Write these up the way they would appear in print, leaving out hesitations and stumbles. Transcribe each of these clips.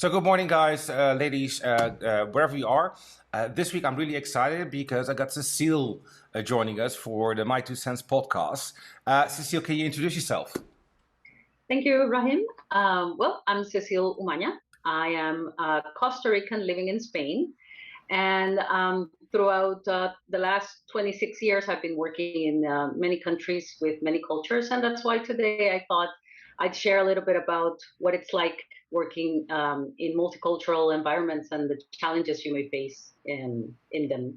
So good morning, guys, ladies, wherever you are. This week I'm really excited because I got Cecile joining us for the My Two Cents podcast. Cecile, can you introduce yourself? Thank you, Rahim. I'm Cecile Umaña. I am Costa Rican living in Spain. And throughout the last 26 years, I've been working in many countries with many cultures. And that's why today I thought I'd share a little bit about what it's like working in multicultural environments and the challenges you may face in them.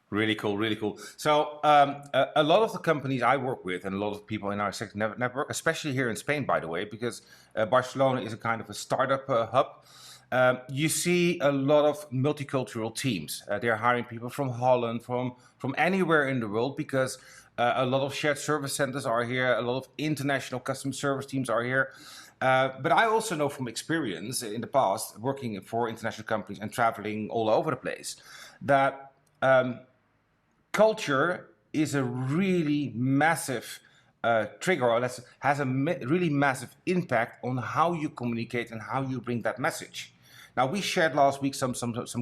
Really cool, really cool. So a lot of the companies I work with and a lot of people in our sector network, especially here in Spain, by the way, because Barcelona is a kind of a startup hub. You see a lot of multicultural teams. They're hiring people from Holland, from anywhere in the world, because a lot of shared service centers are here. A lot of international customer service teams are here. But I also know from experience in the past, working for international companies and traveling all over the place, that culture is a really massive trigger, or has a really massive impact on how you communicate and how you bring that message. Now, we shared last week some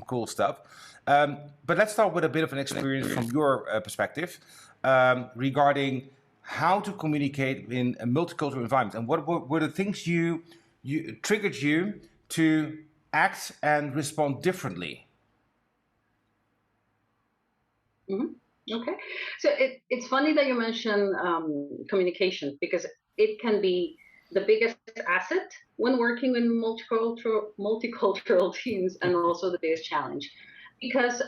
cool stuff, but let's start with a bit of an experience from your perspective regarding how to communicate in a multicultural environment, and what were the things you triggered you to act and respond differently. Mm-hmm. Okay, so it's funny that you mention communication, because it can be the biggest asset when working with multicultural teams, and also the biggest challenge, because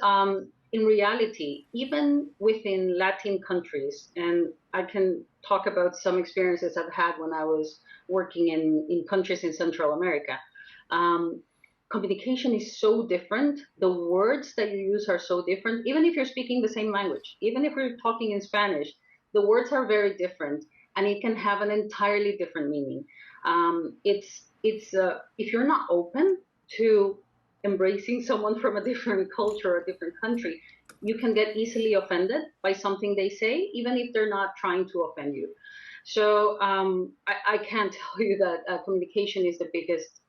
in reality, even within Latin countries, and I can talk about some experiences I've had when I was working in countries in Central America. Communication is so different. The words that you use are so different. Even if you're speaking the same language, even if we're talking in Spanish, the words are very different, and it can have an entirely different meaning. If you're not open to embracing someone from a different culture or a different country, you can get easily offended by something they say, even if they're not trying to offend you. So I can tell you that communication is the biggest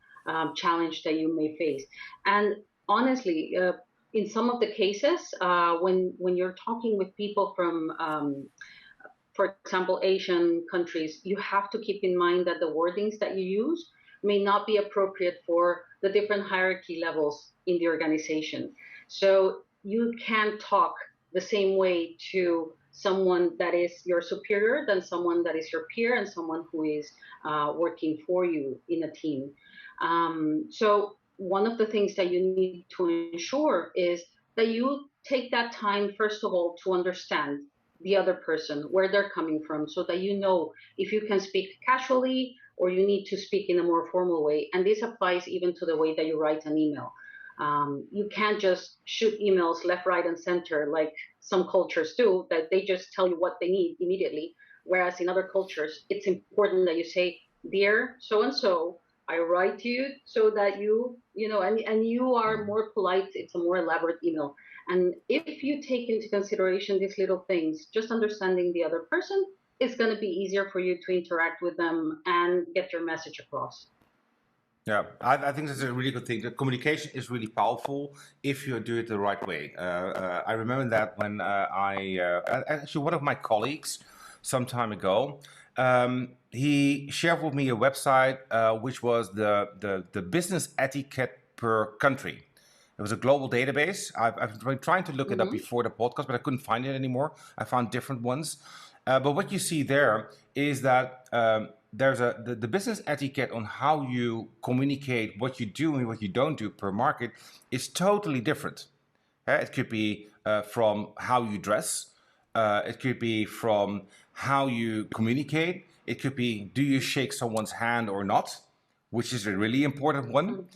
challenge that you may face. And honestly, in some of the cases, when you're talking with people from, for example, Asian countries, you have to keep in mind that the wordings that you use may not be appropriate for the different hierarchy levels in the organization. So you can't talk the same way to someone that is your superior than someone that is your peer and someone who is working for you in a team. So one of the things that you need to ensure is that you take that time, first of all, to understand the other person, where they're coming from, so that you know if you can speak casually or you need to speak in a more formal way. And this applies even to the way that you write an email. You can't just shoot emails left, right, and center like some cultures do, that they just tell you what they need immediately. Whereas in other cultures, it's important that you say, "Dear so-and-so, I write to you so that and you are more polite. It's a more elaborate email." And if you take into consideration these little things, just understanding the other person is going to be easier for you to interact with them and get your message across. Yeah, I think that's a really good thing. The communication is really powerful if you do it the right way. I remember that when actually one of my colleagues some time ago, he shared with me a website which was the business etiquette per country. It was a global database. I've been trying to look it up before the podcast, but I couldn't find it anymore. I found different ones. But what you see there is that there's the business etiquette on how you communicate what you do and what you don't do per market is totally different. It could be from how you dress. It could be from how you communicate. It could be, do you shake someone's hand or not, which is a really important one.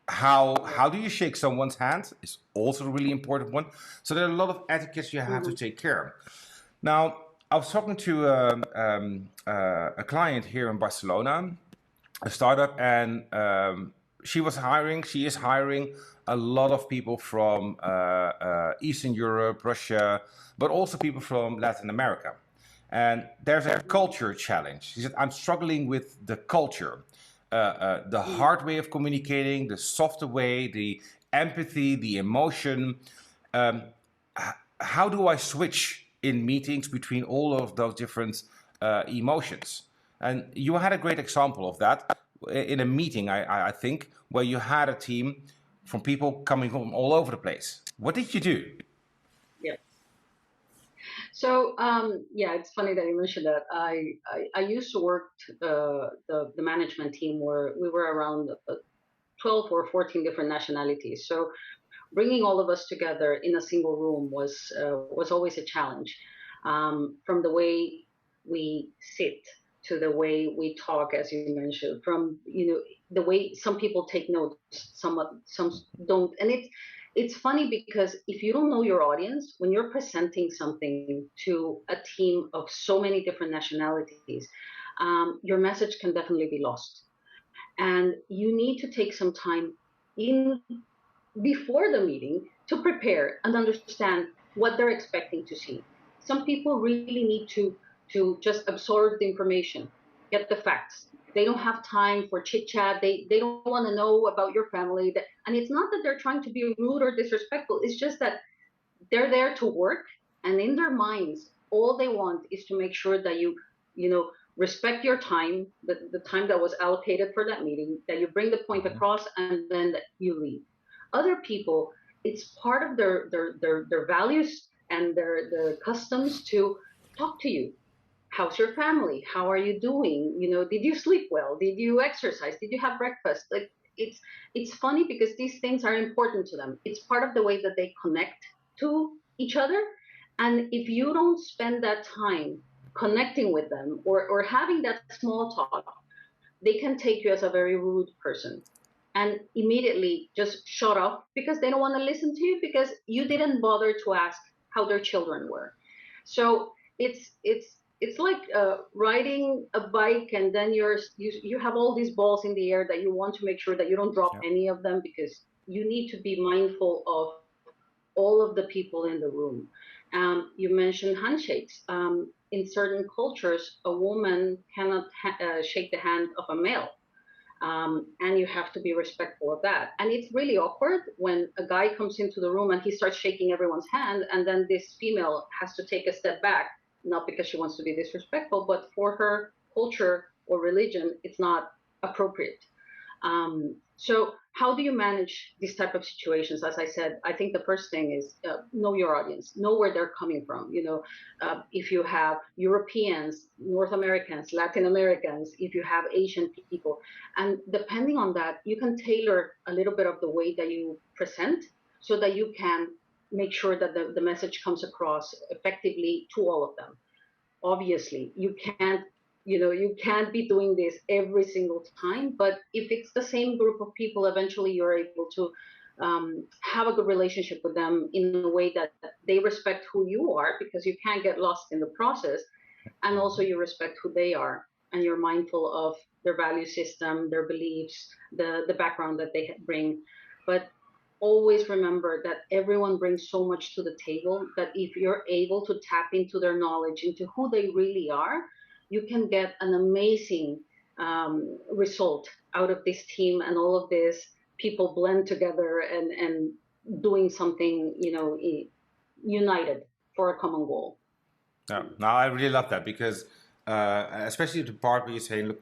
How do you shake someone's hand is also a really important one. So there are a lot of etiquettes you have to take care of. Now, I was talking to a client here in Barcelona, a startup, and she is hiring a lot of people from Eastern Europe, Russia, but also people from Latin America. And there's a culture challenge. She said, I'm struggling with the culture. the hard way of communicating, the softer way, the empathy, the emotion. How do I switch in meetings between all of those different emotions? And you had a great example of that in a meeting, I think, where you had a team from people coming from all over the place. What did you do? Yeah. So yeah, it's funny that you mentioned that. I used to work the management team where we were around 12 or 14 different nationalities. So bringing all of us together in a single room was always a challenge. From the way we sit to the way we talk, as you mentioned, from the way some people take notes, some don't, and it's funny because if you don't know your audience, when you're presenting something to a team of so many different nationalities, your message can definitely be lost, and you need to take some time in before the meeting to prepare and understand what they're expecting to see. Some people really need to just absorb the information, get the facts. They don't have time for chit chat. They don't want to know about your family. And it's not that they're trying to be rude or disrespectful. It's just that they're there to work, and in their minds, all they want is to make sure that you respect your time, the time that was allocated for that meeting, that you bring the point across, and then that you leave. Other people, it's part of their values and their customs to talk to you. How's your family? How are you doing? Did you sleep well? Did you exercise? Did you have breakfast? Like it's funny because these things are important to them. It's part of the way that they connect to each other. And if you don't spend that time connecting with them or having that small talk, they can take you as a very rude person and immediately just shut off because they don't want to listen to you because you didn't bother to ask how their children were. So it's like riding a bike, and then you have all these balls in the air that you want to make sure that you don't drop any of them, because you need to be mindful of all of the people in the room. You mentioned handshakes. In certain cultures, a woman cannot shake the hand of a male, and you have to be respectful of that. And it's really awkward when a guy comes into the room and he starts shaking everyone's hand, and then this female has to take a step back, not because she wants to be disrespectful, but for her culture or religion, it's not appropriate. So how do you manage these type of situations? As I said, I think the first thing is know your audience, know where they're coming from. If you have Europeans, North Americans, Latin Americans, if you have Asian people, and depending on that, you can tailor a little bit of the way that you present so that you can make sure that the message comes across effectively to all of them. Obviously, you can't be doing this every single time, but if it's the same group of people, eventually you're able to have a good relationship with them in a way that they respect who you are, because you can't get lost in the process, and also you respect who they are, and you're mindful of their value system, their beliefs, the background that they bring. But always remember that everyone brings so much to the table that if you're able to tap into their knowledge, into who they really are, you can get an amazing result out of this team, and all of this people blend together and doing something, united for a common goal. Yeah, no, I really love that because, especially the part where you're saying, look,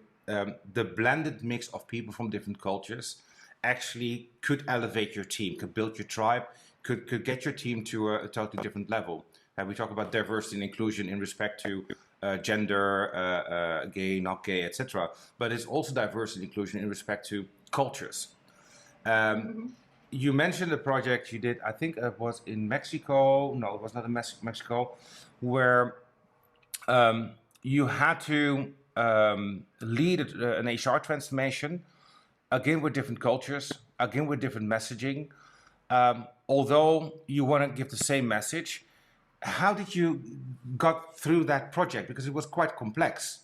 the blended mix of people from different cultures actually could elevate your team, could build your tribe, could get your team to a totally different level. And we talk about diversity and inclusion in respect to gender, gay, not gay, etc. But it's also diversity and inclusion in respect to cultures. You mentioned a project you did, I think it was in Mexico. No, it was not in Mexico, where you had to lead an HR transformation, again with different cultures, again with different messaging. Although you want to give the same message, how did you got through that project? Because it was quite complex.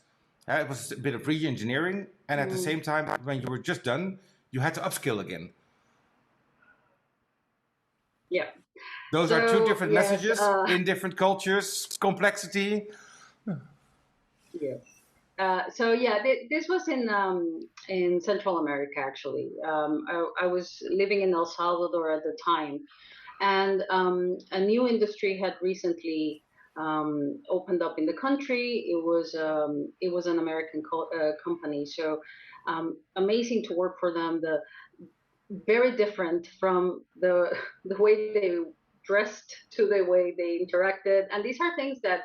It was a bit of re-engineering, and at the same time, when you were just done, you had to upskill again. Yeah. Those are two different messages in different cultures, complexity. Yes. So yeah, this was in Central America actually. I was living in El Salvador at the time, and a new industry had recently opened up in the country. It was an American company, so amazing to work for them. The very different from the way they dressed to the way they interacted, and these are things that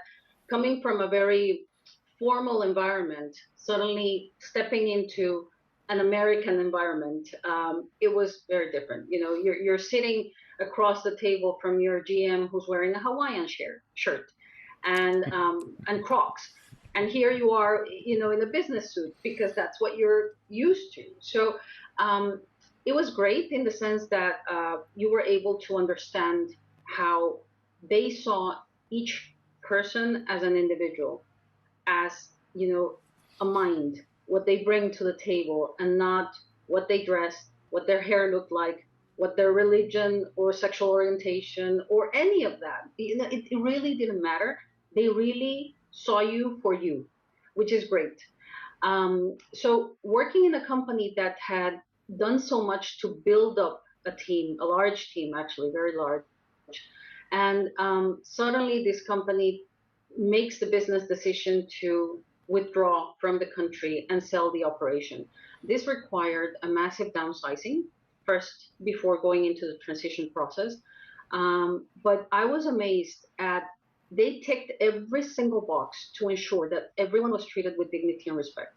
coming from a very formal environment, suddenly stepping into an American environment, it was very different. You know, you're sitting across the table from your GM who's wearing a Hawaiian shirt and Crocs, and here you are, you know, in a business suit because that's what you're used to. So um, it was great in the sense that you were able to understand how they saw each person as an individual, as, you know, a mind, what they bring to the table, and not what they dress, what their hair looked like, what their religion or sexual orientation or any of that. You know, it really didn't matter. They really saw you for you, which is great. So working in a company that had done so much to build up a team, a large team, actually very large, and suddenly this company makes the business decision to withdraw from the country and sell the operation. This required a massive downsizing first before going into the transition process. But I was amazed at they ticked every single box to ensure that everyone was treated with dignity and respect,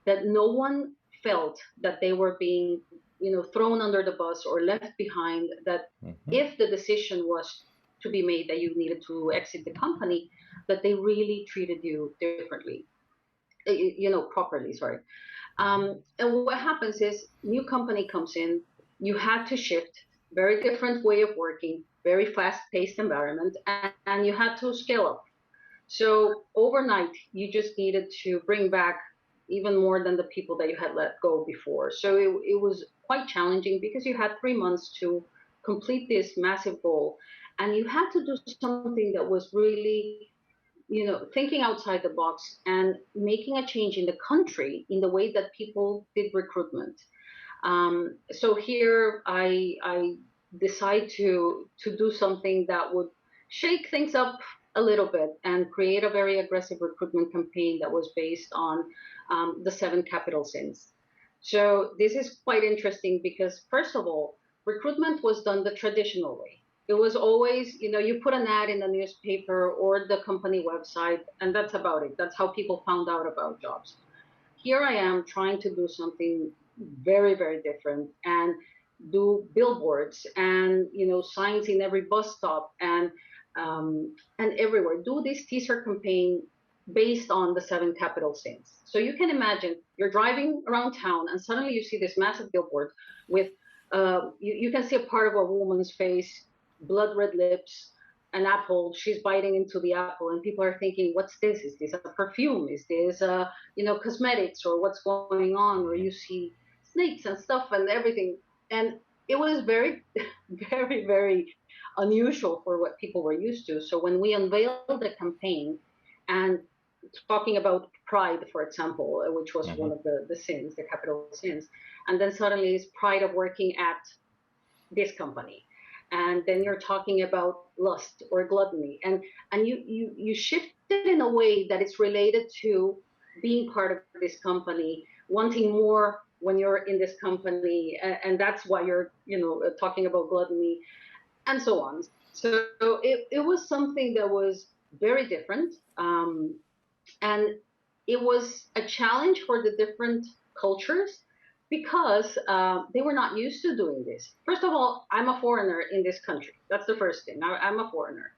that no one felt that they were being, you know, thrown under the bus or left behind, that Mhm. if the decision was to be made that you needed to exit the company, that they really treated you differently, you know, properly, sorry. And what happens is new company comes in, you had to shift, very different way of working, very fast paced environment, and you had to scale up. So overnight, you just needed to bring back even more than the people that you had let go before. So it was quite challenging because you had 3 months to complete this massive goal. And you had to do something that was really, you know, thinking outside the box and making a change in the country in the way that people did recruitment. So here I decide to do something that would shake things up a little bit and create a very aggressive recruitment campaign that was based on the seven capital sins. So this is quite interesting because first of all, recruitment was done the traditional way. It was always, you know, you put an ad in the newspaper or the company website, and that's about it. That's how people found out about jobs. Here I am trying to do something very, very different and do billboards and, you know, signs in every bus stop and everywhere. Do this teaser campaign based on the seven capital sins. So you can imagine you're driving around town and suddenly you see this massive billboard with you can see a part of a woman's face, blood red lips, an apple. She's biting into the apple, and people are thinking, "What's this? Is this a perfume? Is this you know, cosmetics, or what's going on?" Or you see snakes and stuff and everything, and it was very, very, very unusual for what people were used to. So when we unveiled the campaign and talking about pride, for example, which was one Mhm. of the sins, the capital sins, and then suddenly it's pride of working at this company, and then you're talking about lust or gluttony, and you shift it in a way that it's related to being part of this company, wanting more when you're in this company, and that's why you're, you know, talking about gluttony and so on. So it was something that was very different, and it was a challenge for the different cultures because they were not used to doing this. First of all, I'm a foreigner in this country. That's the first thing. I'm a foreigner.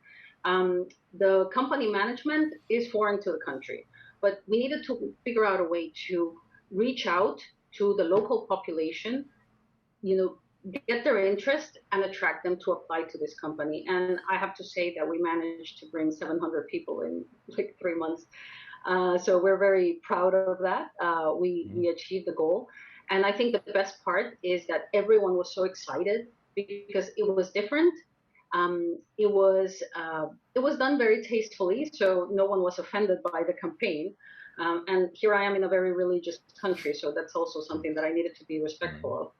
The company management is foreign to the country, but we needed to figure out a way to reach out to the local population, you know, get their interest and attract them to apply to this company. And I have to say that we managed to bring 700 people in like 3 months. So we're very proud of that. We achieved the goal, and I think the best part is that everyone was so excited because it was different. It was done very tastefully, so no one was offended by the campaign. And here I am in a very religious country, so that's also something that I needed to be respectful of.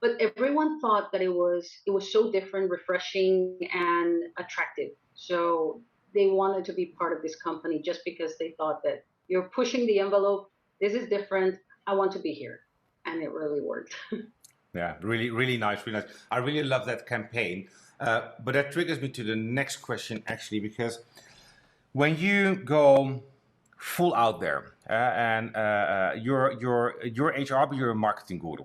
But everyone thought that it was so different, refreshing, and attractive. So they wanted to be part of this company just because they thought that you're pushing the envelope. This is different. I want to be here, and it really worked. Yeah, really, really nice, really nice. I really love that campaign. But that triggers me to the next question, actually, because when you go full out there, and you're HR, but you're a marketing guru.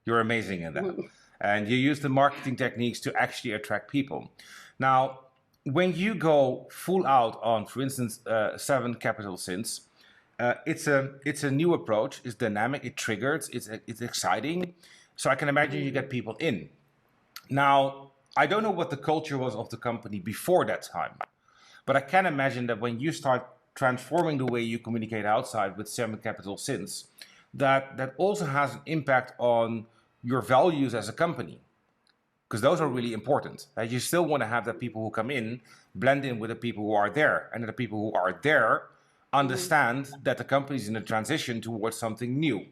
You're amazing in that. And you use the marketing techniques to actually attract people. Now, when you go full out on, for instance, 7 capital sins, it's a new approach. It's dynamic. It triggers. It's exciting. So I can imagine you get people in. Now, I don't know what the culture was of the company before that time, but I can imagine that when you start transforming the way you communicate outside with 7 capital sins, that also has an impact on your values as a company, because those are really important. You still want to have the people who come in blend in with the people who are there, and the people who are there understand that the company is in a transition towards something new,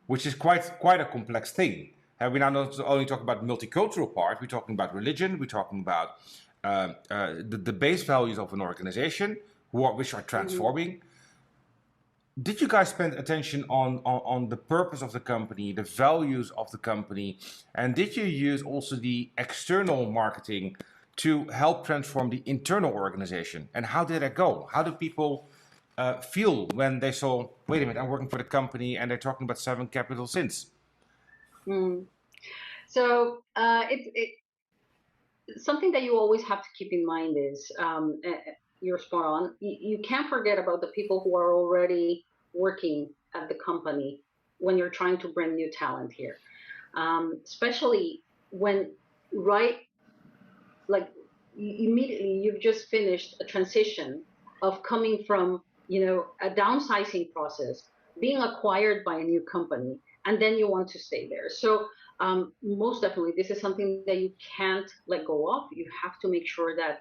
which is quite a complex thing. And we're not only talking about the multicultural part, we're talking about religion, we're talking about the base values of an organization, which are transforming. Did you guys spend attention on the purpose of the company, the values of the company, and did you use also the external marketing to help transform the internal organization? And how did that go? How did people feel when they saw, wait a minute, I'm working for the company and they're talking about 7 capital sins? So something that you always have to keep in mind is, you're spot on. You can't forget about the people who are already working at the company when you're trying to bring new talent here, especially when, right, like immediately you've just finished a transition of coming from, a downsizing process, being acquired by a new company, and then you want to stay there. So most definitely, this is something that you can't let go of. You have to make sure that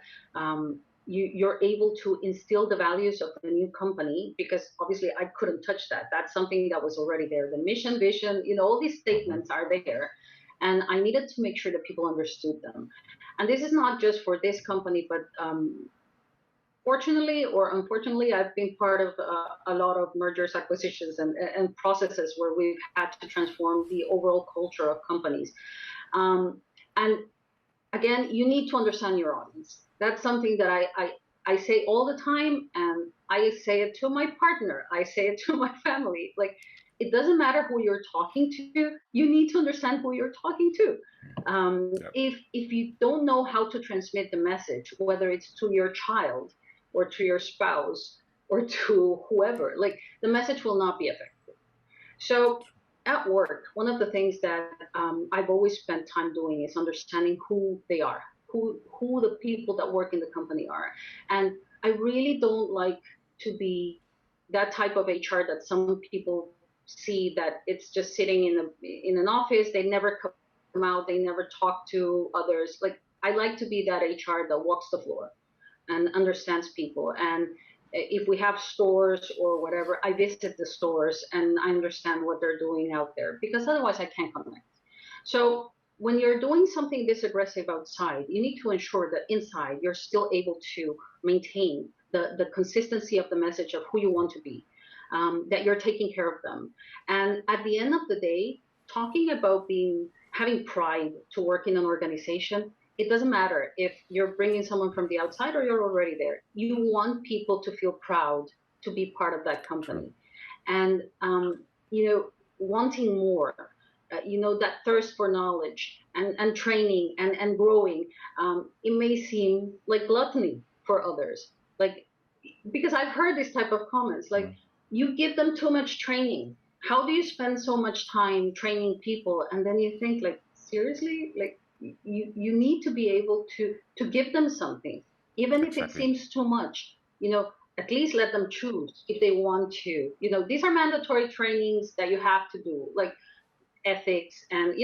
you're able to instill the values of the new company, because obviously I couldn't touch that. That's something that was already there. The mission, vision, all these statements are there. And I needed to make sure that people understood them. And this is not just for this company, but fortunately or unfortunately, I've been part of a lot of mergers, acquisitions, and processes where we've had to transform the overall culture of companies. And again, you need to understand your audience. That's something that I say all the time, and I say it to my partner. I say it to my family. Like, it doesn't matter who you're talking to. You need to understand who you're talking to. If you don't know how to transmit the message, whether it's to your child or to your spouse or to whoever, like, the message will not be effective. So at work, one of the things that I've always spent time doing is understanding who they are, who the people that work in the company are. And I really don't like to be that type of HR that some people see, that it's just sitting in an office, they never come out, they never talk to others. Like, I like to be that HR that walks the floor and understands people. And if we have stores or whatever, I visit the stores and I understand what they're doing out there, because otherwise I can't connect. So when you're doing something this aggressive outside, you need to ensure that inside you're still able to maintain the consistency of the message of who you want to be, that you're taking care of them. And at the end of the day, talking about having pride to work in an organization, it doesn't matter if you're bringing someone from the outside or you're already there. You want people to feel proud to be part of that company. True. And, wanting more, that thirst for knowledge and training and growing, it may seem like gluttony for others. Like, because I've heard this type of comments, like, you give them too much training. How do you spend so much time training people? And then you think, like, seriously, like, you need to be able to give them something, even if it seems too much. At least let them choose if they want to. These are mandatory trainings that you have to do, like ethics, and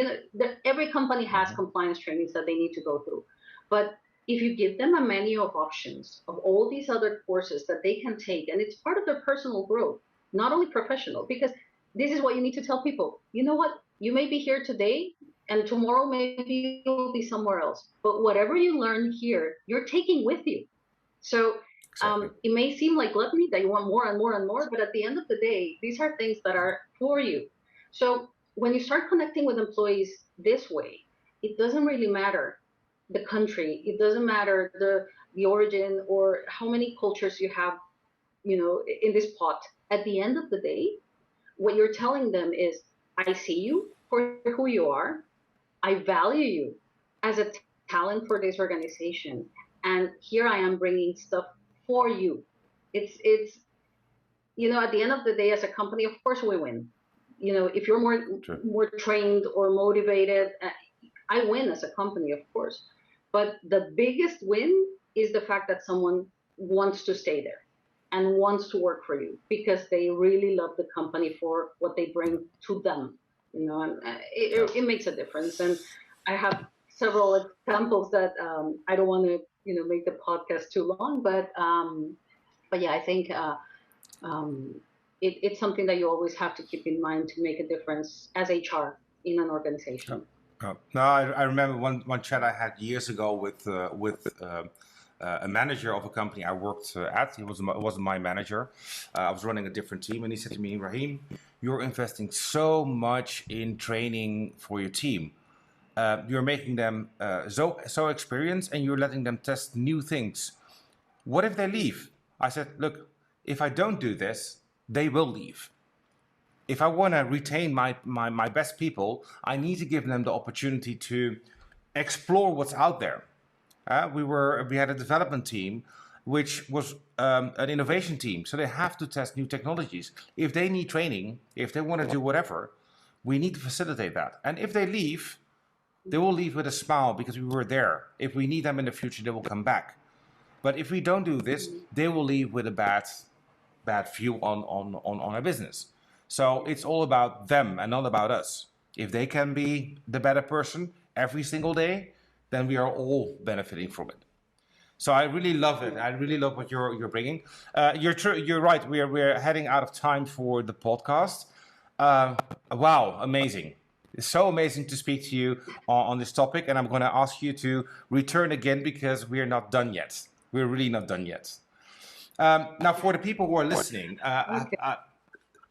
every company has compliance trainings that they need to go through. But if you give them a menu of options of all these other courses that they can take, and it's part of their personal growth, not only professional, because this is what you need to tell people. You know what? You may be here today, and tomorrow maybe you'll be somewhere else. But whatever you learn here, you're taking with you. So Exactly. it may seem like gluttony that you want more and more and more, but at the end of the day, these are things that are for you. So when you start connecting with employees this way, it doesn't really matter the country, it doesn't matter the origin or how many cultures you have, in this pot. At the end of the day, what you're telling them is, I see you for who you are. I value you as a talent for this organization. And here I am bringing stuff for you. It's at the end of the day, as a company, of course we win. If you're more trained or motivated, I win as a company, of course. But the biggest win is the fact that someone wants to stay there and wants to work for you because they really love the company for what they bring to them. And it makes a difference. And I have several examples that I don't want to, make the podcast too long, but yeah, I think it's something that you always have to keep in mind to make a difference as HR in an organization. No, I remember one chat I had years ago with a manager of a company I worked at. He wasn't my manager. I was running a different team, and he said to me, Rahim, you're investing so much in training for your team. You're making them so experienced, and you're letting them test new things. What if they leave? I said, look, if I don't do this, they will leave. If I want to retain my best people, I need to give them the opportunity to explore what's out there. We had a development team, which was an innovation team, so they have to test new technologies. If they need training, if they want to do whatever, we need to facilitate that. And if they leave, they will leave with a smile because we were there. If we need them in the future, they will come back. But if we don't do this, they will leave with a bad view on our business. So it's all about them and not about us. If they can be the better person every single day, then we are all benefiting from it. So I really love it. I really love what you're bringing. You're right. We're heading out of time for the podcast. Wow, amazing. It's so amazing to speak to you on this topic, and I'm going to ask you to return again because we're not done yet. We're really not done yet. Now, for the people who are listening,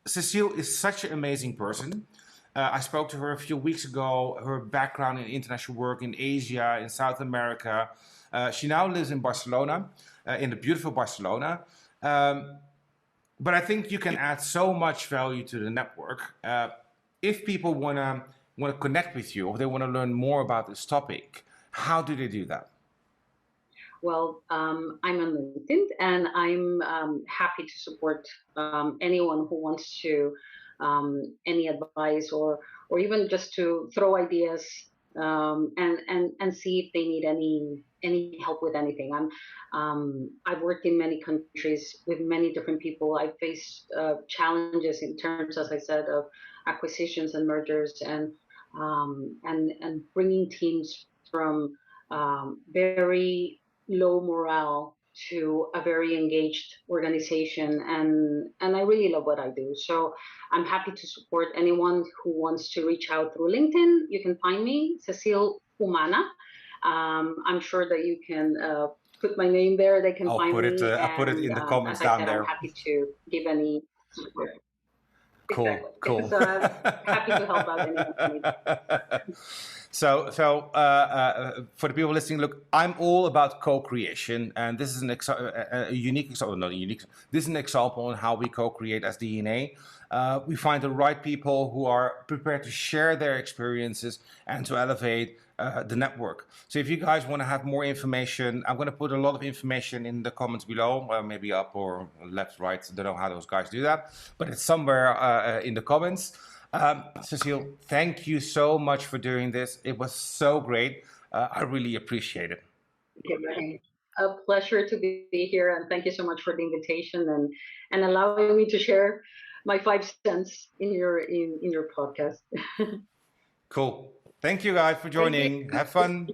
Cecile is such an amazing person. I spoke to her a few weeks ago. Her background in international work in Asia, in South America. She now lives in Barcelona, in the beautiful Barcelona. But I think you can add so much value to the network. If people want to connect with you, or they want to learn more about this topic, how do they do that? Well, I'm on LinkedIn, and I'm happy to support anyone who wants to any advice or even just to throw ideas and see if they need any help with anything. I've worked in many countries with many different people. I've faced challenges in terms, as I said, of acquisitions and mergers and bringing teams from very low morale to a very engaged organization, and I really love what I do. So I'm happy to support anyone who wants to reach out through LinkedIn. You can find me, Cecile Umaña. I'm sure that you can put my name there. They can find me. I'll put it in the comments down there. I'm happy to give any support. Cool, exactly. cool. So I'm happy to help out anyone. So for the people listening, look, I'm all about co-creation, and this is a unique example, not a unique. This is an example on how we co-create as DNA. We find the right people who are prepared to share their experiences and to elevate the network. So if you guys want to have more information, I'm going to put a lot of information in the comments below, maybe up or left, right. I don't know how those guys do that, but it's somewhere in the comments. Cecile, thank you so much for doing this. It was so great. I really appreciate it. Okay, a pleasure to be here, and thank you so much for the invitation and allowing me to share my 5 cents in your podcast. Cool. Thank you guys for joining. Have fun.